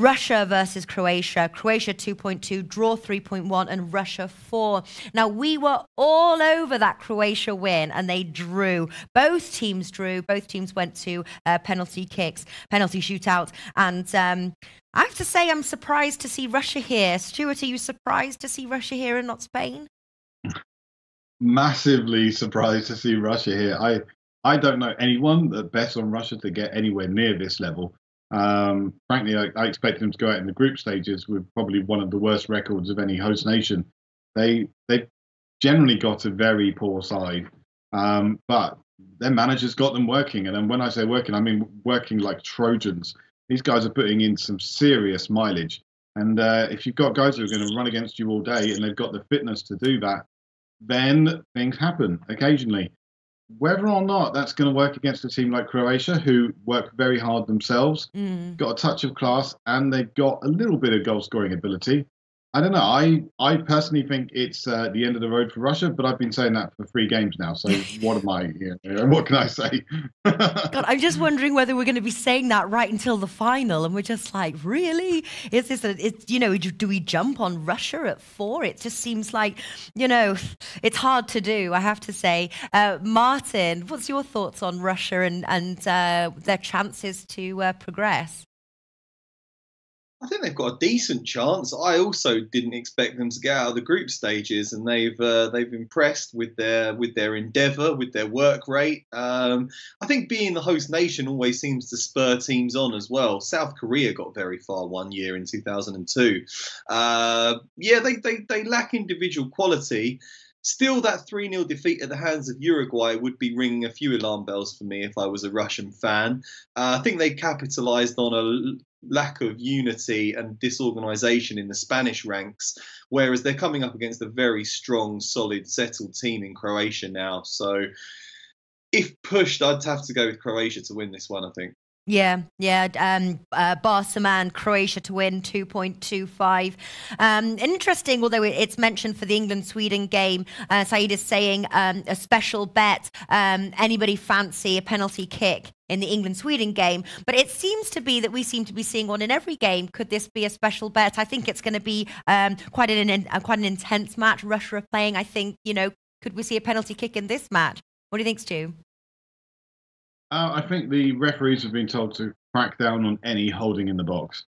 Russia versus Croatia. Croatia 2.2, draw 3.1, and Russia 4. Now, we were all over that Croatia win, and they drew. Both teams drew. Both teams went to penalty kicks, penalty shootouts. And I have to say, I'm surprised to see Russia here. Stuart, are you surprised to see Russia here and not Spain? Massively surprised to see Russia here. I don't know anyone that bets on Russia to get anywhere near this level. Frankly, I expected them to go out in the group stages with probably one of the worst records of any host nation. They generally got a very poor side, but their managers got them working. And then when I say working, I mean working like Trojans. These guys are putting in some serious mileage. And if you've got guys who are going to run against you all day and they've got the fitness to do that, then things happen occasionally. Whether or not that's going to work against a team like Croatia, who work very hard themselves, got a touch of class, and they've got a little bit of goal scoring ability. I don't know. I personally think it's the end of the road for Russia, but I've been saying that for 3 games now. So what am I? What can I say? God, I'm just wondering whether we're going to be saying that right until the final, and we're just like, really? Is this? Do we jump on Russia at 4? It just seems like, it's hard to do. I have to say, Martin, what's your thoughts on Russia and their chances to progress? I think they've got a decent chance. I also didn't expect them to get out of the group stages, and they've impressed with their endeavour, with their work rate. I think being the host nation always seems to spur teams on as well. South Korea got very far one year in 2002. They lack individual quality. Still, that 3-0 defeat at the hands of Uruguay would be ringing a few alarm bells for me if I was a Russian fan. I think they capitalised on a lack of unity and disorganisation in the Spanish ranks, whereas they're coming up against a very strong, solid, settled team in Croatia now. So if pushed, I'd have to go with Croatia to win this one, I think. Yeah. Barcelona, Croatia to win 2.25. Interesting, although it's mentioned for the England-Sweden game. Saeed is saying a special bet. Anybody fancy a penalty kick in the England-Sweden game? But it seems to be that we seem to be seeing one in every game. Could this be a special bet? I think it's going to be quite an intense match. Russia are playing. I think, could we see a penalty kick in this match? What do you think, Stu? I think the referees have been told to crack down on any holding in the box.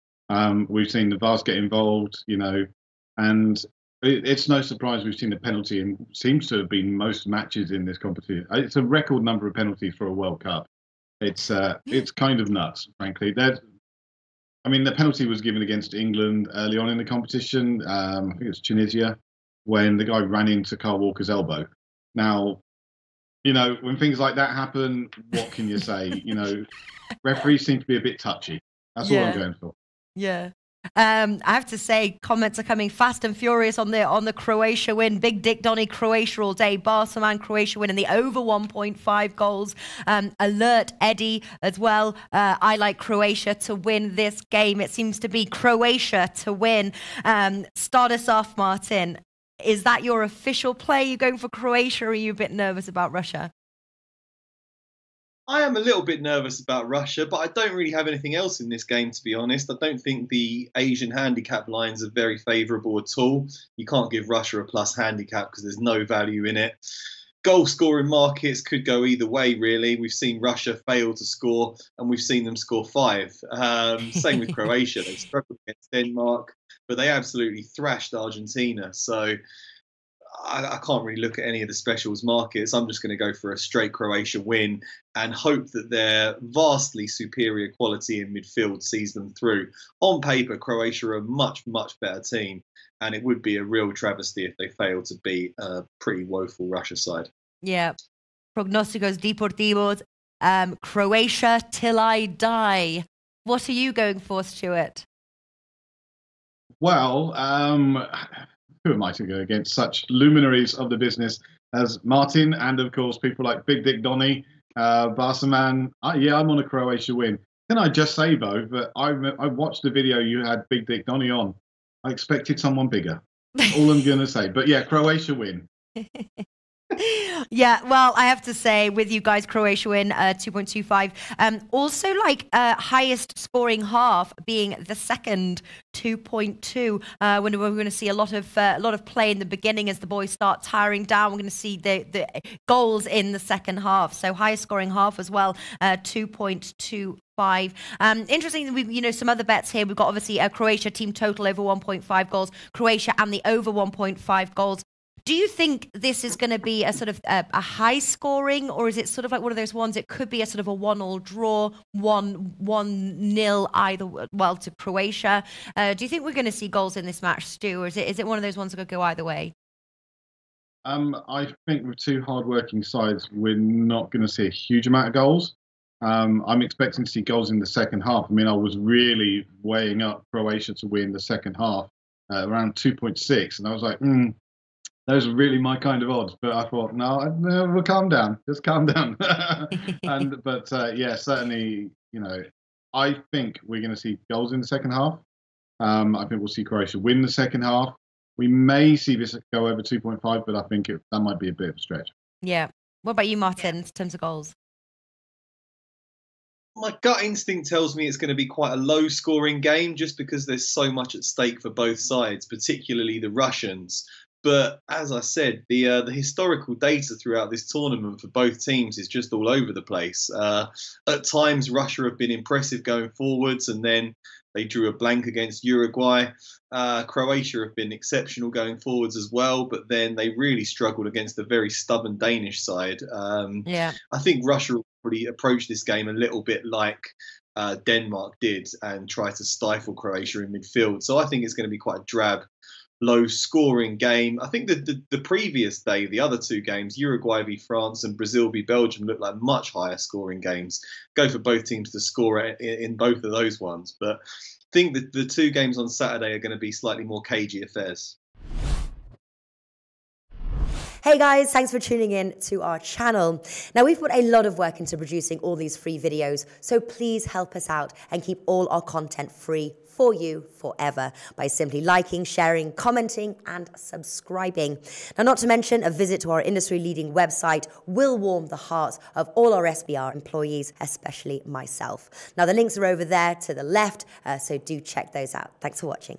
We've seen the VARs get involved, and it's no surprise we've seen a penalty in seems to have been most matches in this competition. It's a record number of penalties for a World Cup. It's kind of nuts, frankly. The penalty was given against England early on in the competition. I think it was Tunisia, when the guy ran into Kyle Walker's elbow. Now, when things like that happen, what can you say? Referees seem to be a bit touchy. That's all I'm going for. Yeah. I have to say, comments are coming fast and furious on the Croatia win. Big Dick Donny, Croatia all day. Barcelona, Croatia win, and the over 1.5 goals. Alert Eddie as well. I like Croatia to win this game. It seems to be Croatia to win. Start us off, Martin. Is that your official play? Are you going for Croatia, or are you a bit nervous about Russia? I am a little bit nervous about Russia, but I don't really have anything else in this game, to be honest. I don't think the Asian handicap lines are very favourable at all. You can't give Russia a plus handicap because there's no value in it. Goal scoring markets could go either way, really. We've seen Russia fail to score, and we've seen them score 5. Same with Croatia. They struggled against Denmark, but they absolutely thrashed Argentina. So I can't really look at any of the specials markets. I'm just going to go for a straight Croatia win and hope that their vastly superior quality in midfield sees them through. On paper, Croatia are a much, much better team, and it would be a real travesty if they failed to beat a pretty woeful Russia side. Yeah. Prognosticos deportivos. Croatia till I die. What are you going for, Stuart? Well, who am I to go against such luminaries of the business as Martin and, of course, people like Big Dick Donny, Barsaman? I'm on a Croatia win. Can I just say, though, that I watched the video you had Big Dick Donny on. I expected someone bigger. All I'm going to say. But yeah, Croatia win. Yeah, well, I have to say, with you guys, Croatia win 2.25. Also, like highest scoring half being the second 2.2. When we're going to see a lot of play in the beginning as the boys start tiring down. We're going to see the goals in the second half. So highest scoring half as well, 2.2. Interesting, we've some other bets here. We've got obviously Croatia team total over 1.5 goals, Croatia and the over 1.5 goals. Do you think this is going to be a sort of a high scoring, or is it sort of like one of those ones? It could be a sort of a 1-1 draw, 1-0 either well to Croatia. Do you think we're going to see goals in this match, Stu, or is it one of those ones that could go either way? I think with two hard-working sides, we're not going to see a huge amount of goals. I'm expecting to see goals in the second half. I mean, I was really weighing up Croatia to win the second half around 2.6, and I was like, those are really my kind of odds. But I thought, no, we'll calm down. Just calm down. But yeah, certainly, I think we're going to see goals in the second half. I think we'll see Croatia win the second half. We may see this go over 2.5, but I think that might be a bit of a stretch. Yeah. What about you, Martin, in terms of goals? My gut instinct tells me it's going to be quite a low-scoring game just because there's so much at stake for both sides, particularly the Russians. But as I said, the historical data throughout this tournament for both teams is just all over the place. At times, Russia have been impressive going forwards, and then they drew a blank against Uruguay. Croatia have been exceptional going forwards as well, but then they really struggled against a very stubborn Danish side. I think Russia will probably approach this game a little bit like Denmark did and try to stifle Croatia in midfield. So I think it's going to be quite a drab, low-scoring game. I think that the previous day, the other two games, Uruguay v France and Brazil v Belgium, looked like much higher-scoring games. Go for both teams to score in both of those ones. But I think that the two games on Saturday are going to be slightly more cagey affairs. Hey guys, thanks for tuning in to our channel. Now, we've put a lot of work into producing all these free videos, so please help us out and keep all our content free for you forever by simply liking, sharing, commenting, and subscribing. Now, not to mention, a visit to our industry-leading website will warm the hearts of all our SBR employees, especially myself. Now, the links are over there to the left, so do check those out. Thanks for watching.